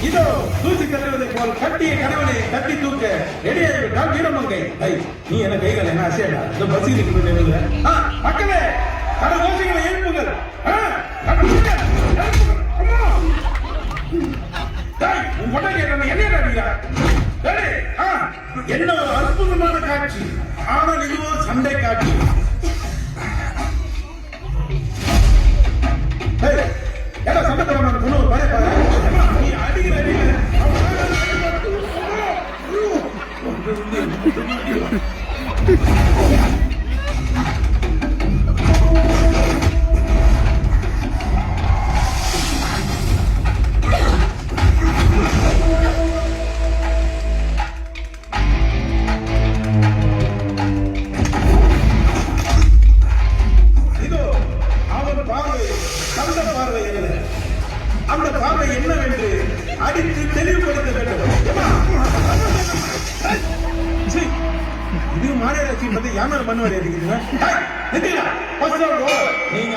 இதோ தூசி கட்டுவதை போல் கட்டிய கணவனை கட்டி தூக்க ரெடியாகிவிட்டால் வீரமங்கை. நீ என கைகள் என்ன அசையடா? இந்த பசிக்கு மக்களே கட ஓசைகளை எழுப்புங்கள். என்ன ஒரு அற்புதமான காட்சி. ஆனால் இதுவோ சண்டை காட்சி. சண்டை போட பொண்ணு ஒரு பய நீ அடிக்கிற அந்த பார்வை என்னவென்று அடித்து தெளிவுபடுத்த வேண்டும். இது மாநில ஆட்சி யானை மண் வரை அடிக்கிறீங்க. நீங்க